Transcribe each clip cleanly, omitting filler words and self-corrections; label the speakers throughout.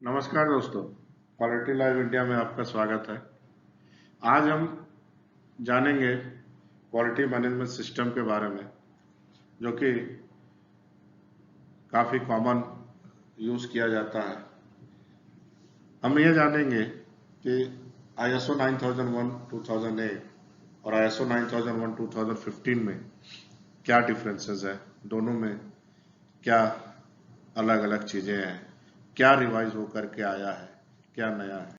Speaker 1: नमस्कार दोस्तों, quality live India में आपका स्वागत है। आज हम जानेंगे क्वालिटी मैनेजमेंट सिस्टम के बारे में, जो कि काफ़ी कॉमन यूज़ किया जाता है। हम ये जानेंगे कि ISO 9001 2008 और ISO 9001 2015 में क्या डिफरेंसेस है, दोनों में क्या अलग अलग चीज़ें हैं, क्या रिवाइज होकर के आया है, क्या नया है।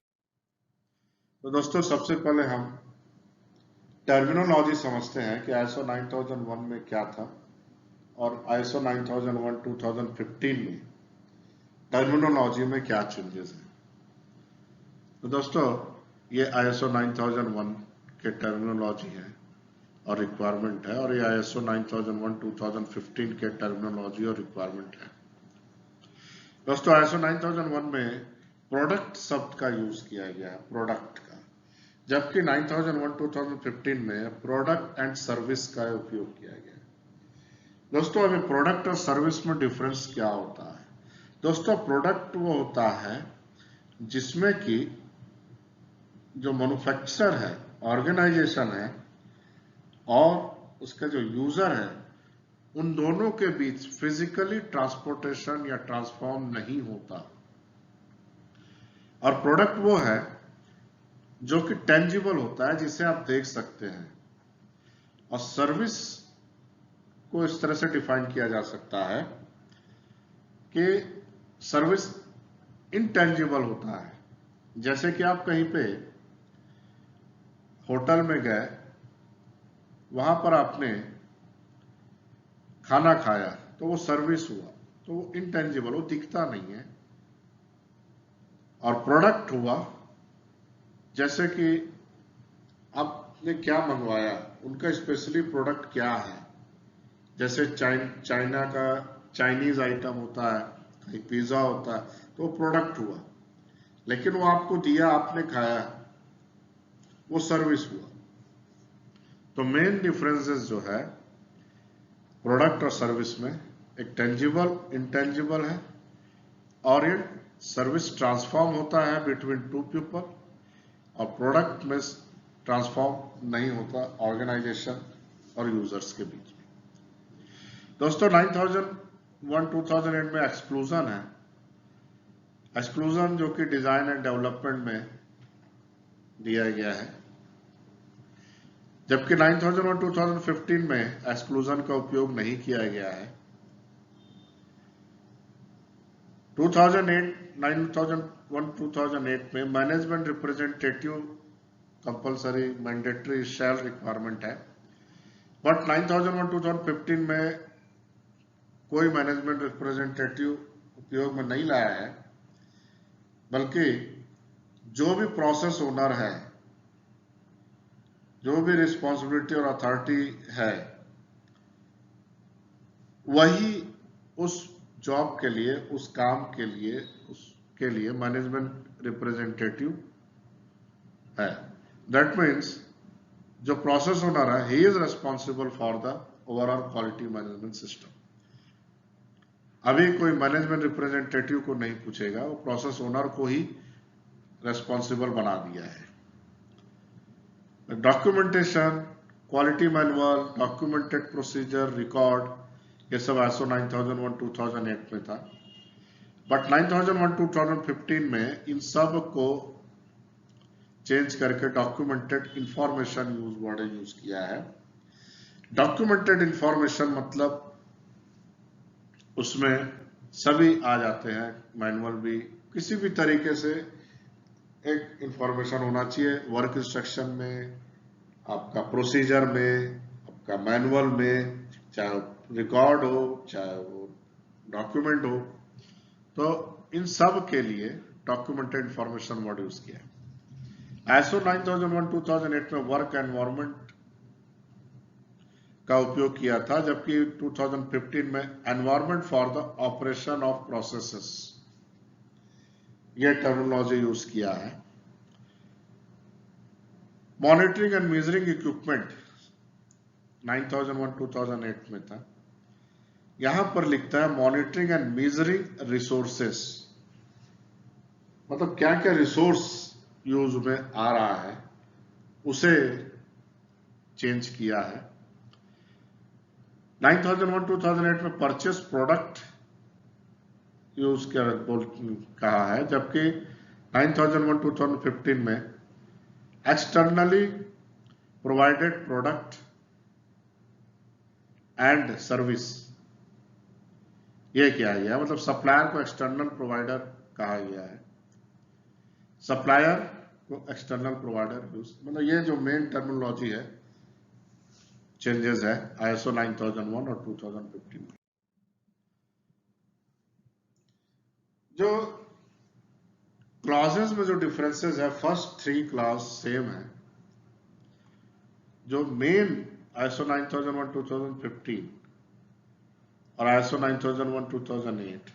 Speaker 1: तो दोस्तों, सबसे पहले हम टर्मिनोलॉजी समझते हैं कि ISO 9001 में क्या था और ISO 9001 2015 में टर्मिनोलॉजी में क्या चेंजेस हैं। तो दोस्तों, ये ISO 9001 के टर्मिनोलॉजी है और रिक्वायरमेंट है, और ये ISO 9001 2015 के टर्मिनोलॉजी और रिक्वायरमेंट है। दोस्तों, ISO 9001 में प्रोडक्ट शब्द का यूज किया गया है, प्रोडक्ट का, जबकि 9001 2015 में प्रोडक्ट एंड सर्विस का उपयोग किया गया है। दोस्तों, अभी प्रोडक्ट और सर्विस में डिफरेंस क्या होता है? दोस्तों, प्रोडक्ट वो होता है जिसमें कि जो मैन्युफैक्चरर है, ऑर्गेनाइजेशन है और उसका जो यूजर है, उन दोनों के बीच फिजिकली ट्रांसपोर्टेशन या ट्रांसफॉर्म नहीं होता। और प्रोडक्ट वो है जो कि टेंजिबल होता है, जिसे आप देख सकते हैं। और सर्विस को इस तरह से डिफाइन किया जा सकता है कि सर्विस इनटेंजिबल होता है। जैसे कि आप कहीं पे होटल में गए, वहां पर आपने खाना खाया, तो वो सर्विस हुआ, तो वो इनटेंजिबल, वो दिखता नहीं है। और प्रोडक्ट हुआ, जैसे कि आपने क्या मंगवाया, उनका स्पेशली प्रोडक्ट क्या है। जैसे चाइना का चाइनीज आइटम होता है, कहीं पिज्जा होता है, तो वो प्रोडक्ट हुआ। लेकिन वो आपको दिया, आपने खाया, वो सर्विस हुआ। तो मेन डिफरेंसेस जो है प्रोडक्ट और सर्विस में, एक टेंजिबल इंटेंजिबल है, और ये सर्विस ट्रांसफॉर्म होता है बिटवीन टू पीपल, और प्रोडक्ट में ट्रांसफॉर्म नहीं होता ऑर्गेनाइजेशन और यूजर्स के बीच में। दोस्तों, 9001 2008 में एक्सक्लूजन है। एक्सक्लूजन जो कि डिजाइन एंड डेवलपमेंट में दिया गया है, जबकि 9001 2015 में एक्सक्लूजन का उपयोग नहीं किया गया है। 9001 2008 में मैनेजमेंट रिप्रेजेंटेटिव कंपलसरी मैंडेटरी शैल रिक्वायरमेंट है, बट 9001 2015 में कोई मैनेजमेंट रिप्रेजेंटेटिव उपयोग में नहीं लाया है, बल्कि जो भी प्रोसेस ओनर है, जो भी रिस्पॉन्सिबिलिटी और अथॉरिटी है, वही उस जॉब के लिए, उस काम के लिए, उसके लिए मैनेजमेंट रिप्रेजेंटेटिव है। दैट मीन्स जो प्रोसेस ओनर है, he is responsible for the overall quality management system. अभी कोई मैनेजमेंट रिप्रेजेंटेटिव को नहीं पूछेगा, वो प्रोसेस ओनर को ही रेस्पॉन्सिबल बना दिया है। Documentation, quality manual, documented procedure, record, ये सब ISO 9001 2008 में था। बट 9001 2015 में इन सब को चेंज करके डॉक्यूमेंटेड इंफॉर्मेशन वर्ड यूज किया है। डॉक्यूमेंटेड इंफॉर्मेशन मतलब उसमें सभी आ जाते हैं, मैनुअल भी, किसी भी तरीके से एक इंफॉर्मेशन होना चाहिए, वर्क इंस्ट्रक्शन में, आपका प्रोसीजर में, आपका मैनुअल में, चाहे रिकॉर्ड हो, चाहे वो डॉक्यूमेंट हो। तो इन सब के लिए डॉक्यूमेंटेड इंफॉर्मेशन वर्ड यूज किया है। ISO 9001 2008 में वर्क एनवायरनमेंट का उपयोग किया था, जबकि 2015 में environment for the operation of processes, यह टर्मिनोलॉजी यूज किया है। मॉनिटरिंग एंड मेजरिंग इक्विपमेंट 9001 2008 में था। यहां पर लिखता है मॉनिटरिंग एंड मेजरिंग रिसोर्सेस। मतलब क्या क्या रिसोर्स यूज में आ रहा है उसे चेंज किया है। 9001-2008 में परचेस प्रोडक्ट यूज कहा है, जबकि 9001-2015 में externally provided product and service ये किया गया, मतलब सप्लायर को एक्सटर्नल प्रोवाइडर कहा गया है, सप्लायर को एक्सटर्नल प्रोवाइडर यूज, मतलब ये जो मेन टर्मिनोलॉजी है चेंजेस है ISO 9001 और 2015 में। जो क्लॉजेस में जो डिफरेंसेस है, फर्स्ट 3 क्लॉज सेम है। जो मेन ISO 9001 2015 और ISO 9001 2008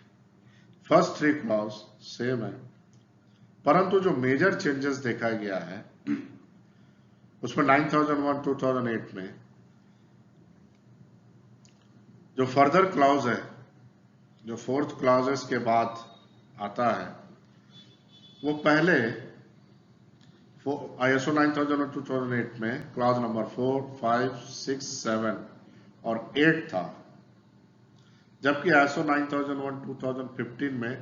Speaker 1: फर्स्ट 3 क्लॉज सेम है, परंतु जो मेजर चेंजेस देखा गया है उसमें 9001 2008 में जो फर्दर क्लॉज है, जो 4th क्लॉजेस के बाद आता है, वो पहले ISO 9001 2008 में क्लॉज नंबर 4, 5, 6, 7 और 8 था, जबकि ISO 9001 2015 में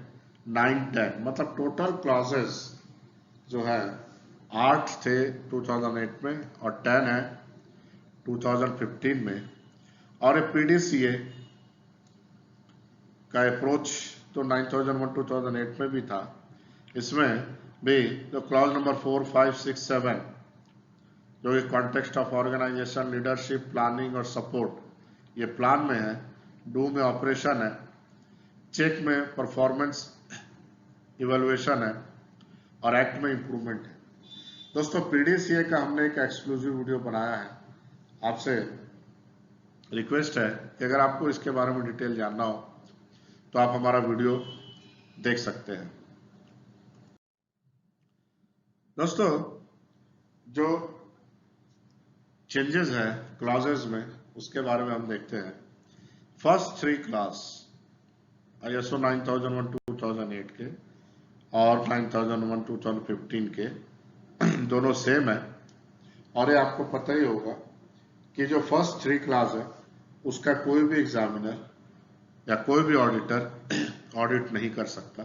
Speaker 1: 9, 10, मतलब टोटल क्लॉजेस जो है 8 थे 2008 में और 10 है 2015 में। और PDCA का अप्रोच तो 9001 2008 में भी था, इसमें भी जो क्लॉज नंबर 4, 5, 6, 7 जो कि context of organisation, leadership, planning और सपोर्ट, ये प्लान में है, डू में ऑपरेशन है, चेक में परफॉर्मेंस इवेलुएशन है और एक्ट में इंप्रूवमेंट है। दोस्तों PDCA का हमने एक एक्सक्लूसिव वीडियो बनाया है, आपसे रिक्वेस्ट है कि अगर आपको इसके बारे में डिटेल जानना हो तो आप हमारा वीडियो देख सकते हैं। दोस्तों जो चेंजेस है क्लॉजेस में उसके बारे में हम देखते हैं। फर्स्ट 3 क्लॉज ISO 9001 2008 के और 9001 2015 के दोनों सेम है, और ये आपको पता ही होगा कि जो फर्स्ट 3 क्लॉज है उसका कोई भी एग्जामिनर या कोई भी ऑडिटर ऑडिट नहीं कर सकता।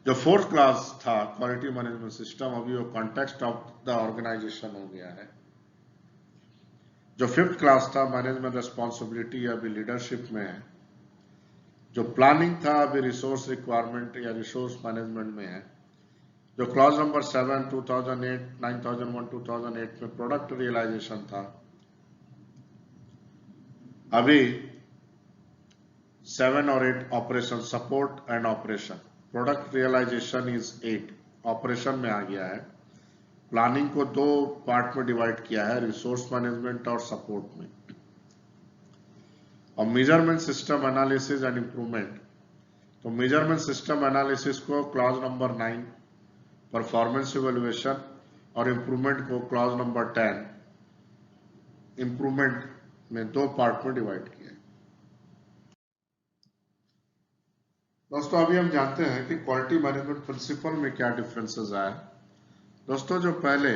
Speaker 1: जो 4th क्लॉज था क्वालिटी मैनेजमेंट सिस्टम, अभी वो कॉन्टेक्स्ट ऑफ द ऑर्गेनाइजेशन हो गया है। जो 5th क्लॉज था मैनेजमेंट रिस्पॉन्सिबिलिटी, अभी लीडरशिप में है। जो प्लानिंग था अभी रिसोर्स रिक्वायरमेंट या रिसोर्स मैनेजमेंट में है। जो क्लॉज नंबर 7 2008 9001 2008 में प्रोडक्ट रियलाइजेशन था, अभी 7 और 8 operation support and operation. Product realisation is 8, operation में आ गया है। प्लानिंग को 2 पार्ट में डिवाइड किया है, रिसोर्स मैनेजमेंट और सपोर्ट में। और measurement system analysis and improvement, तो मेजरमेंट सिस्टम एनालिसिस को क्लॉज नंबर 9 परफॉर्मेंस इवैल्यूएशन और इंप्रूवमेंट को क्लॉज नंबर 10 इंप्रूवमेंट में 2 पार्ट में डिवाइड किया है। दोस्तों अभी हम जानते हैं कि क्वालिटी मैनेजमेंट प्रिंसिपल में क्या डिफरेंसेस आए। दोस्तों जो पहले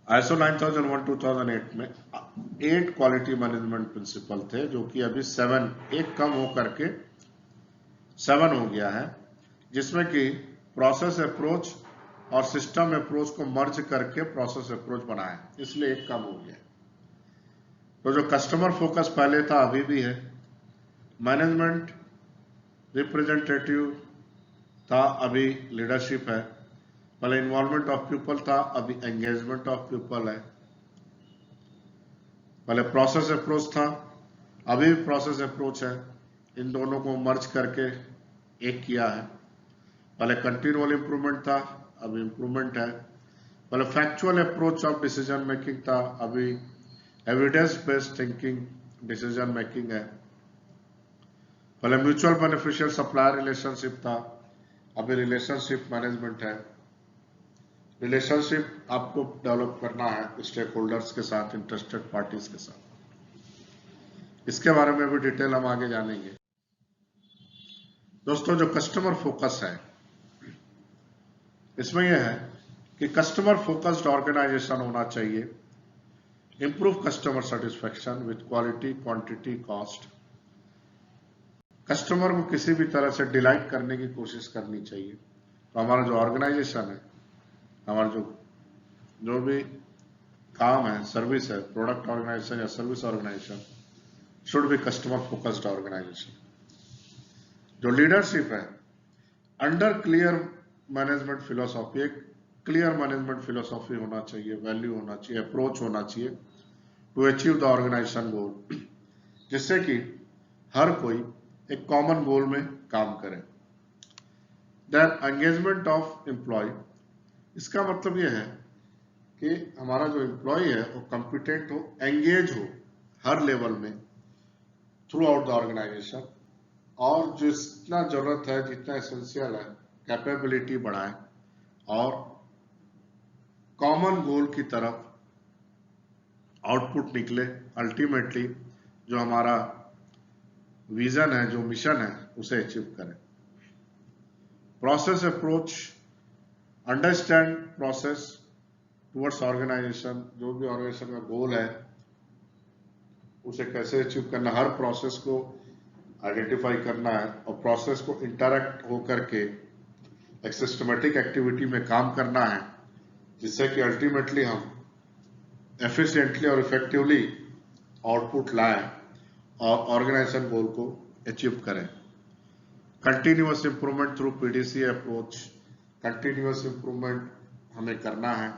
Speaker 1: ISO 9001 2008 में 8 क्वालिटी मैनेजमेंट प्रिंसिपल थे, जो कि अभी 7, एक कम होकर के 7 हो गया है, जिसमें कि प्रोसेस अप्रोच और सिस्टम अप्रोच को मर्ज करके प्रोसेस अप्रोच बनाया, इसलिए एक कम हो गया। तो जो कस्टमर फोकस पहले था अभी भी है, मैनेजमेंट रिप्रेजेंटेटिव था अभी लीडरशिप है, पहले इन्वॉल्वमेंट ऑफ पीपल था अभी एंगेजमेंट ऑफ पीपल है, पहले प्रोसेस अप्रोच था अभी प्रोसेस अप्रोच है, इन दोनों को मर्ज करके एक किया है। पहले कंटिन्यूअल इंप्रूवमेंट था अभी इंप्रूवमेंट है, पहले factual approach of decision making था अभी evidence based thinking decision making है, पहले म्यूचुअल बेनिफिशियल सप्लायर रिलेशनशिप था अभी रिलेशनशिप मैनेजमेंट है। रिलेशनशिप आपको डेवलप करना है स्टेक होल्डर्स के साथ, इंटरेस्टेड पार्टीज के साथ, इसके बारे में भी डिटेल हम आगे जानेंगे। दोस्तों जो कस्टमर फोकस है, इसमें यह है कि कस्टमर फोकस्ड ऑर्गेनाइजेशन होना चाहिए, improve customer satisfaction with quality, quantity, cost. Customer को किसी भी तरह से डिलाइट करने की कोशिश करनी चाहिए। तो हमारा जो ऑर्गेनाइजेशन है, हमारा जो भी काम है, सर्विस है, प्रोडक्ट ऑर्गेनाइजेशन या service organisation, should be customer focused organisation. जो लीडरशिप है, अंडर क्लियर मैनेजमेंट फिलोसॉफी, एक क्लियर मैनेजमेंट फिलोसॉफी होना चाहिए, वैल्यू होना चाहिए, अप्रोच होना चाहिए to achieve the organisation goal, जिससे कि हर कोई एक कॉमन गोल में काम करे। देन एंगेजमेंट ऑफ एम्प्लॉय, इसका मतलब यह है कि हमारा जो एम्प्लॉय है वो कॉम्पिटेंट हो, एंगेज हो हर लेवल में थ्रू आउट द ऑर्गेनाइजेशन, और जितना जरूरत है, जितना एसेंशियल है, कैपेबिलिटी बढ़ाए और कॉमन गोल की तरफ आउटपुट निकले। अल्टीमेटली जो हमारा विजन है, जो मिशन है, उसे अचीव करें। Process approach, understand process towards organisation, जो भी ऑर्गेनाइजेशन का गोल है उसे कैसे अचीव करना, हर प्रोसेस को आइडेंटिफाई करना है और प्रोसेस को इंटरैक्ट होकर के एक सिस्टमेटिक एक्टिविटी में काम करना है, जिससे कि अल्टीमेटली हम एफिशिएंटली और इफेक्टिवली आउटपुट लाएं और ऑर्गेनाइजेशन गोल को अचीव करें। Continuous improvement through PDC approach, continuous improvement हमें करना है,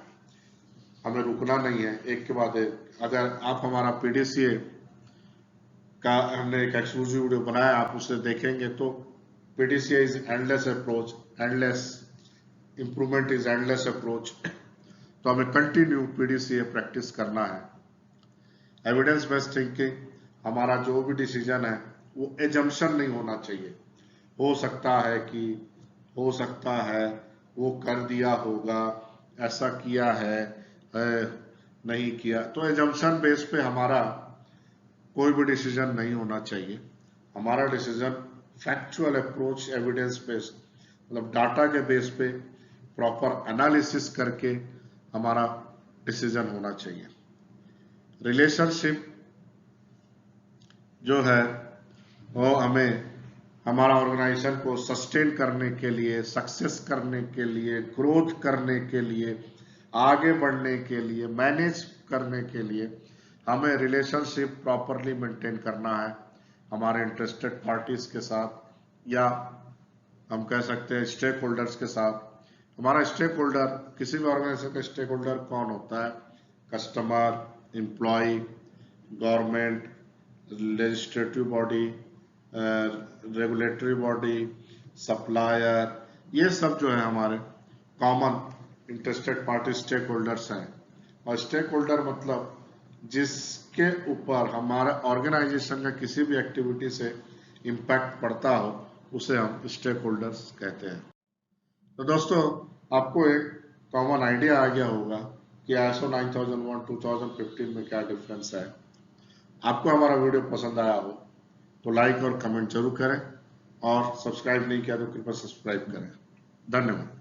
Speaker 1: हमें रुकना नहीं है, एक के बाद एक। अगर आप हमारा पीडीसीए का हमने एक एक्सक्लूसिव वीडियो बनाया, आप उसे देखेंगे तो PDCA is endless approach, endless improvement is endless approach. तो हमें कंटिन्यू पीडीसीए प्रैक्टिस करना है। एविडेंस बेस्ड थिंकिंग, हमारा जो भी डिसीजन है वो एजम्पशन नहीं होना चाहिए। हो सकता है कि, हो सकता है वो कर दिया होगा, ऐसा किया है, नहीं किया, तो एजम्पशन बेस पे हमारा कोई भी डिसीजन नहीं होना चाहिए। हमारा decision factual approach, evidence based, मतलब डाटा के बेस पे प्रॉपर एनालिसिस करके हमारा डिसीजन होना चाहिए। रिलेशनशिप जो है वो हमें हमारा ऑर्गेनाइजेशन को सस्टेन करने के लिए, सक्सेस करने के लिए, ग्रोथ करने के लिए, आगे बढ़ने के लिए, मैनेज करने के लिए हमें रिलेशनशिप प्रॉपरली मेंटेन करना है हमारे इंटरेस्टेड पार्टीज के साथ, या हम कह सकते हैं स्टेक होल्डर्स के साथ। हमारा स्टेक होल्डर, किसी भी ऑर्गेनाइजेशन का स्टेक होल्डर कौन होता है? Customer, employ, government, legislative body, regulatory body, supplier, ये सब जो है हमारे common interested party stake holders हैं। और स्टेक होल्डर मतलब जिसके ऊपर हमारा ऑर्गेनाइजेशन का किसी भी एक्टिविटी से इम्पैक्ट पड़ता हो, उसे हम स्टेक होल्डर्स कहते हैं। तो दोस्तों, आपको एक कॉमन आइडिया आ गया होगा कि ISO 9001 2015 में क्या डिफरेंस है। आपको हमारा वीडियो पसंद आया हो तो लाइक और कमेंट जरूर करें, और सब्सक्राइब नहीं किया तो कृपया सब्सक्राइब करें। धन्यवाद।